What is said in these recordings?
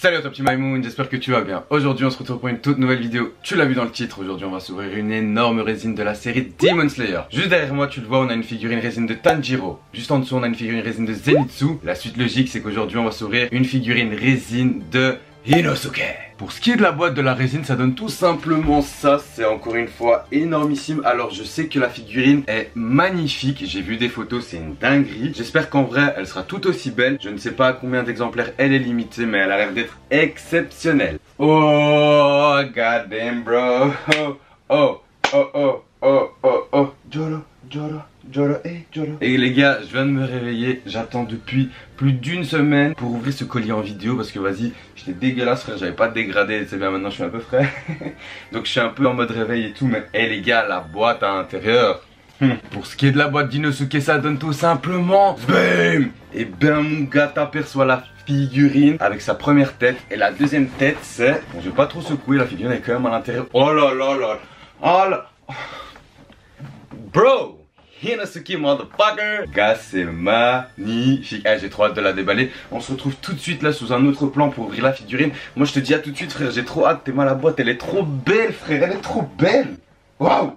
Salut à toi petit Maïmoun, j'espère que tu vas bien. Aujourd'hui on se retrouve pour une toute nouvelle vidéo. Tu l'as vu dans le titre, aujourd'hui on va s'ouvrir une énorme résine de la série Demon Slayer. Juste derrière moi tu le vois, on a une figurine résine de Tanjiro. Juste en dessous on a une figurine résine de Zenitsu. La suite logique c'est qu'aujourd'hui on va s'ouvrir une figurine résine de Inosuke. Pour ce qui est de la boîte de la résine, ça donne tout simplement ça. C'est encore une fois énormissime. Alors je sais que la figurine est magnifique. J'ai vu des photos, c'est une dinguerie. J'espère qu'en vrai elle sera tout aussi belle. Je ne sais pas à combien d'exemplaires elle est limitée, mais elle a l'air d'être exceptionnelle. Oh goddamn bro. Oh oh oh oh oh oh oh. Joro, Joro, Joro, Joro. Et les gars, je viens de me réveiller. J'attends depuis plus d'une semaine pour ouvrir ce colis en vidéo parce que vas-y, j'étais dégueulasse frère, j'avais pas dégradé, c'est bien maintenant je suis un peu frais. Donc je suis un peu en mode réveil et tout, mais les gars, la boîte à l'intérieur. Pour ce qui est de la boîte d'Inosuke, ça donne tout simplement BAM. Et ben mon gars, t'aperçois la figurine avec sa première tête. Et la deuxième tête c'est... Bon, je vais pas trop secouer, la figurine est quand même à l'intérieur. Oh là là là. Oh là. Bro, Inosuke motherfucker. Gars, c'est magnifique. J'ai trop hâte de la déballer. On se retrouve tout de suite là sous un autre plan pour ouvrir la figurine. Moi je te dis à tout de suite frère, j'ai trop hâte. T'es mal la boîte, elle est trop belle frère, elle est trop belle. Waouh.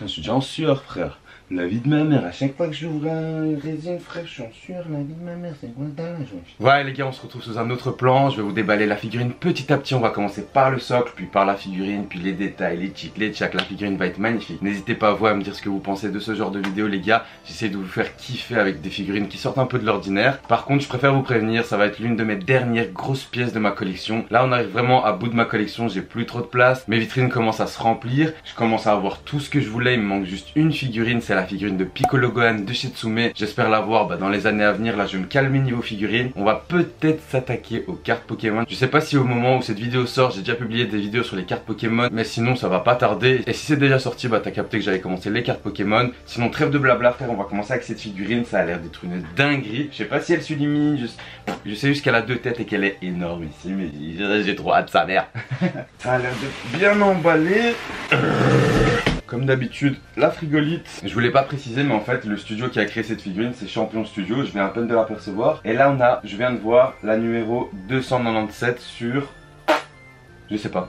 Je suis déjà en sueur frère. La vie de ma mère, à chaque fois que j'ouvre une résine frère, je suis en sueur. La vie de ma mère, c'est quoi dingue. Ouais les gars, on se retrouve sous un autre plan. Je vais vous déballer la figurine petit à petit. On va commencer par le socle, puis par la figurine, puis les détails, les chics, les tchacs. La figurine va être magnifique. N'hésitez pas à vous à me dire ce que vous pensez de ce genre de vidéo les gars. J'essaie de vous faire kiffer avec des figurines qui sortent un peu de l'ordinaire. Par contre, je préfère vous prévenir, ça va être l'une de mes dernières grosses pièces de ma collection. Là on arrive vraiment à bout de ma collection, j'ai plus trop de place. Mes vitrines commencent à se remplir. Je commence à avoir tout ce que je voulais. Il me manque juste une figurine, c'est la figurine de Piccolo Gohan de Shitsume. J'espère l'avoir dans les années à venir. Là je vais me calmer niveau figurine. On va peut-être s'attaquer aux cartes Pokémon. Je sais pas si au moment où cette vidéo sort, j'ai déjà publié des vidéos sur les cartes Pokémon, mais sinon ça va pas tarder. Et si c'est déjà sorti, bah t'as capté que j'avais commencé les cartes Pokémon. Sinon trêve de blabla frère, on va commencer avec cette figurine. Ça a l'air d'être une dinguerie. Je sais pas si elle suit limite, je sais juste qu'elle a deux têtes et qu'elle est énorme ici, mais j'ai trop hâte sa mère. Ça a l'air d'être bien emballé. Comme d'habitude, la frigolite. Je voulais pas préciser, mais en fait, le studio qui a créé cette figurine, c'est Champion Studio. Je viens à peine de l'apercevoir. Et là, je viens de voir la numéro 297 sur... Je sais pas.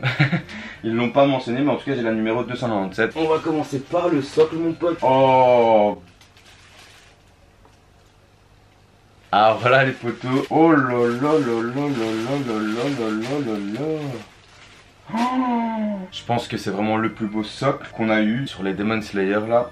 Ils l'ont pas mentionné, mais en tout cas, j'ai la numéro 297. On va commencer par le socle, mon pote. Oh. Ah, voilà les photos. Oh là là là là là là là là là là. Je pense que c'est vraiment le plus beau socle qu'on a eu sur les Demon Slayer là.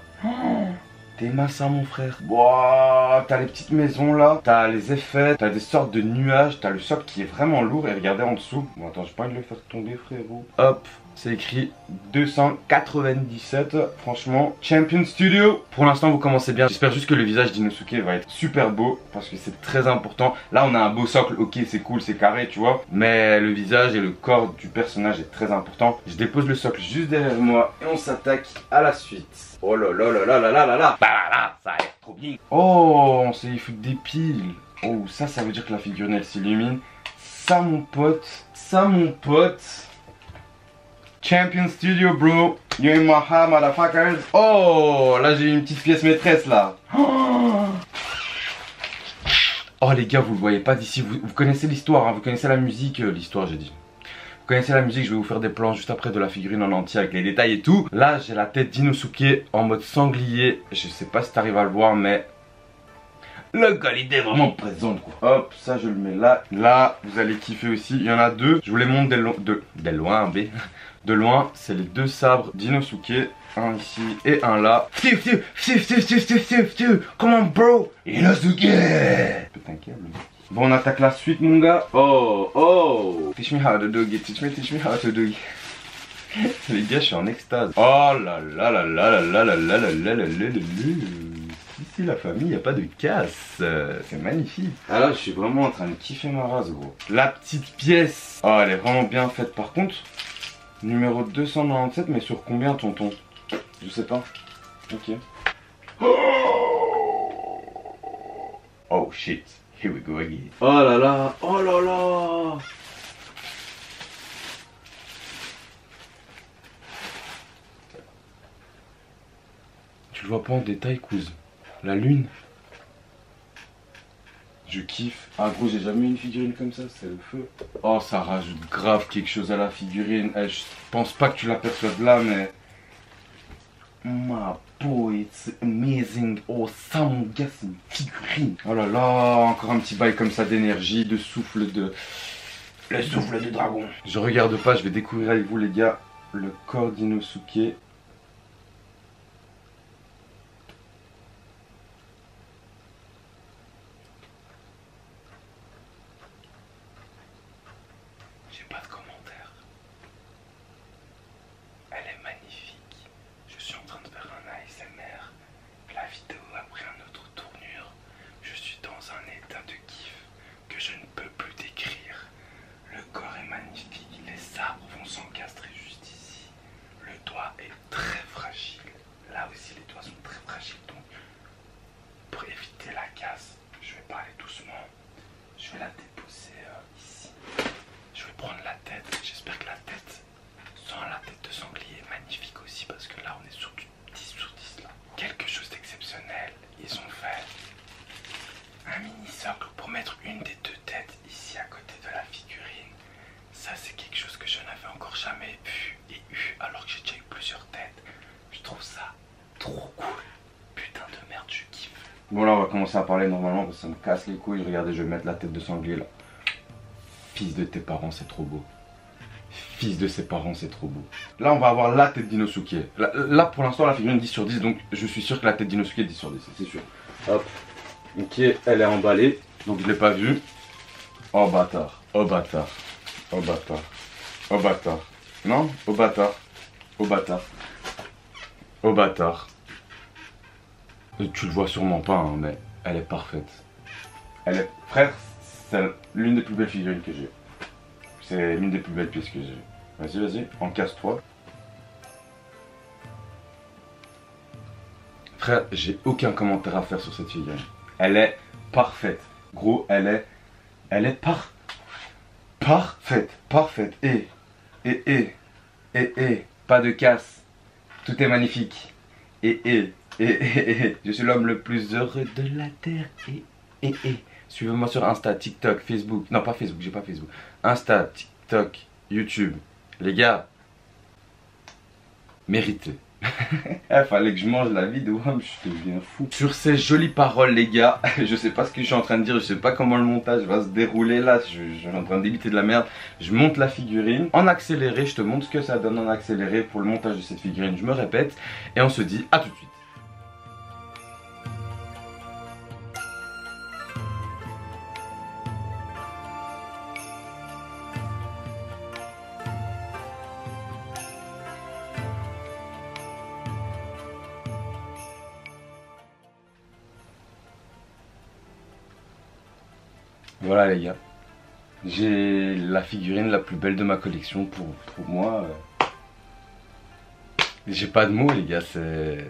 T'es massa mon frère. Wow, t'as les petites maisons là, t'as les effets, t'as des sortes de nuages, t'as le socle qui est vraiment lourd et regardez en dessous. Bon attends, j'ai pas envie de le faire tomber frérot. Hop, c'est écrit 297. Franchement, Champion Studio. Pour l'instant vous commencez bien. J'espère juste que le visage d'Inosuke va être super beau parce que c'est très important. Là on a un beau socle, ok c'est cool, c'est carré tu vois. Mais le visage et le corps du personnage est très important. Je dépose le socle juste derrière moi et on s'attaque à la suite. Oh là là là là là là là là. Bah là, ça a l'air trop bien. Oh, on s'est foutu des piles. Oh, ça veut dire que la figurine elle s'illumine. Ça mon pote, Champion Studio bro, you in my heart motherfuckers. Oh, là j'ai une petite pièce maîtresse là. Oh les gars, vous le voyez pas d'ici, vous connaissez l'histoire, hein, vous connaissez la musique, l'histoire j'ai dit. Vous connaissez la musique, je vais vous faire des plans juste après de la figurine en entier avec les détails et tout. Là j'ai la tête d'Inosuke en mode sanglier. Je sais pas si t'arrives à le voir mais la qualité est vraiment présente quoi. Hop, ça je le mets là. Là vous allez kiffer aussi, il y en a deux. Je vous les montre de loin B. De loin, c'est les deux sabres d'Inosuke. Un ici et un là. Come on bro, Inosuke. Putain câble. Bon on attaque la suite mon gars. Oh oh. Teach me how to do it, teach me how to do it. Les gars je suis en extase. Oh là là là là là là là là là là là là là. Ici la famille y a pas de casse. C'est magnifique. Ah là je suis vraiment en train de kiffer ma race gros. La petite pièce. Oh elle est vraiment bien faite par contre. Numéro 297 mais sur combien tonton? Je sais pas. Ok. Oh shit. Here we go again. Oh là là, oh là là. Tu le vois pas en détail, cousin. La lune. Je kiffe. Ah gros, j'ai jamais eu une figurine comme ça, c'est le feu. Oh, ça rajoute grave quelque chose à la figurine. Je pense pas que tu l'aperçois de là, mais... My boy, it's amazing. Oh, ça mon gars, c'est une figurine. Oh là là, encore un petit bail comme ça d'énergie, de souffle de... Le souffle de dragon. Je regarde pas, je vais découvrir avec vous les gars le corps d'Inosuke. J'ai pas de commentaires. Elle est magnifique. Je suis en train de faire un ASMR. La vidéo a pris une autre tournure. Je suis dans un état de kiff que je ne peux plus décrire. Le corps est magnifique. Les sabres vont s'encastrer juste ici. Le doigt est très fragile. Là aussi les doigts sont très fragiles. Donc pour éviter la casse, je vais parler doucement. Je vais la déposer ici. Je vais prendre la tête. J'espère que la tête, sans la tête de sanglier, est magnifique aussi parce que là on est sur du 10 sur 10 là. Quelque chose d'exceptionnel. Ils ont fait un mini socle pour mettre une des deux têtes ici à côté de la figurine. Ça c'est quelque chose que je n'avais encore jamais vu et eu alors que j'ai déjà eu plusieurs têtes. Je trouve ça trop cool. Putain de merde, je kiffe. Bon là on va commencer à parler normalement parce que ça me casse les couilles. Regardez, je vais mettre la tête de sanglier là. Fils de tes parents, c'est trop beau. Fils de ses parents, c'est trop beau. Là on va avoir la tête d'Inosuke. Là pour l'instant la figurine 10 sur 10, donc je suis sûr que la tête d'Inosuke est 10 sur 10, c'est sûr. Hop. Ok, elle est emballée, donc je l'ai pas vue. Oh bâtard, oh bâtard, oh bâtard, oh bâtard. Non, oh bâtard, oh bâtard, oh bâtard. Tu le vois sûrement pas, hein, mais elle est parfaite. Elle est... Frère, c'est l'une des plus belles figurines que j'ai. C'est l'une des plus belles pièces que j'ai. Vas-y, vas-y, encasse-toi. Frère, j'ai aucun commentaire à faire sur cette figurine. Elle est parfaite. Gros, elle est parfaite. Parfaite. Et. Pas de casse. Tout est magnifique. Je suis l'homme le plus heureux de la terre. Suivez-moi sur Insta, TikTok, Facebook. Non, pas Facebook, j'ai pas Facebook. Insta, TikTok, YouTube. Les gars, méritez. Il fallait que je mange la vidéo, je deviens fou. Sur ces jolies paroles les gars, je sais pas ce que je suis en train de dire, je sais pas comment le montage va se dérouler là, je suis en train d'éviter de la merde. Je monte la figurine en accéléré, je te montre ce que ça donne en accéléré pour le montage de cette figurine, je me répète. Et on se dit à tout de suite. Voilà les gars, j'ai la figurine la plus belle de ma collection pour moi. J'ai pas de mots les gars, c'est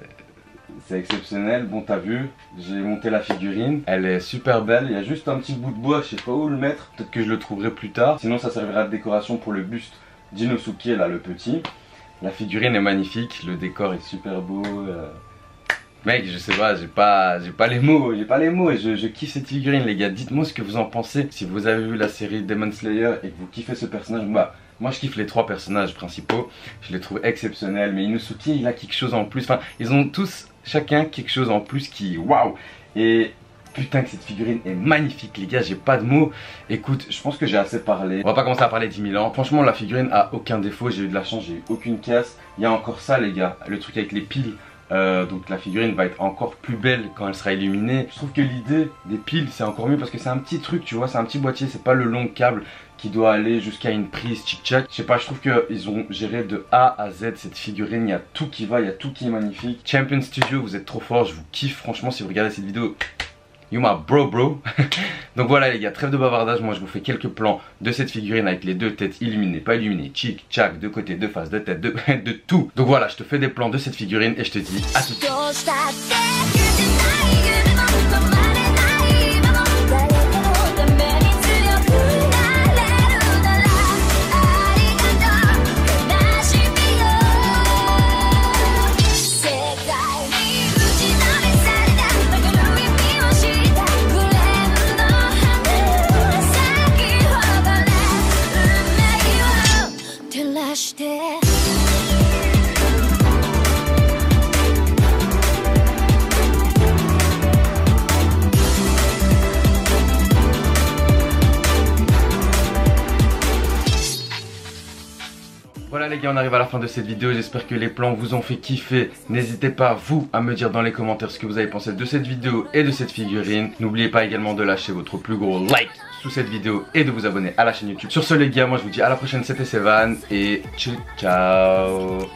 exceptionnel. Bon t'as vu, j'ai monté la figurine, elle est super belle. Il y a juste un petit bout de bois, je sais pas où le mettre, peut-être que je le trouverai plus tard. Sinon ça servira de décoration pour le buste d'Inosuke là, le petit. La figurine est magnifique, le décor est super beau. Mec, je sais pas, j'ai pas les mots, je kiffe cette figurine les gars, dites-moi ce que vous en pensez. Si vous avez vu la série Demon Slayer et que vous kiffez ce personnage, bah moi je kiffe les trois personnages principaux, je les trouve exceptionnels, mais Inosuke il a quelque chose en plus, enfin ils ont tous chacun quelque chose en plus qui waouh. Et putain que cette figurine est magnifique les gars, j'ai pas de mots. Écoute, je pense que j'ai assez parlé, on va pas commencer à parler 10 000 ans. Franchement la figurine a aucun défaut, j'ai eu de la chance, j'ai eu aucune casse. Il y a encore ça les gars, le truc avec les piles. Donc la figurine va être encore plus belle quand elle sera illuminée. Je trouve que l'idée des piles c'est encore mieux parce que c'est un petit truc, tu vois, c'est un petit boîtier, c'est pas le long câble qui doit aller jusqu'à une prise tchic-tchac. Je sais pas, je trouve qu'ils ont géré de A à Z cette figurine, il y a tout qui va, il y a tout qui est magnifique. Champion Studio, vous êtes trop fort, je vous kiffe franchement si vous regardez cette vidéo. You my bro. Donc voilà les gars, trêve de bavardage, moi je vous fais quelques plans de cette figurine avec les deux têtes illuminées, pas illuminées, tchic, tchac, de côté, de face, de tête, de tout. Donc voilà, je te fais des plans de cette figurine et je te dis à tout de suite. les gars, on arrive à la fin de cette vidéo, j'espère que les plans vous ont fait kiffer. N'hésitez pas vous à me dire dans les commentaires ce que vous avez pensé de cette vidéo et de cette figurine. N'oubliez pas également de lâcher votre plus gros like sous cette vidéo et de vous abonner à la chaîne YouTube. Sur ce les gars, moi je vous dis à la prochaine, c'était Sevan et ciao ciao.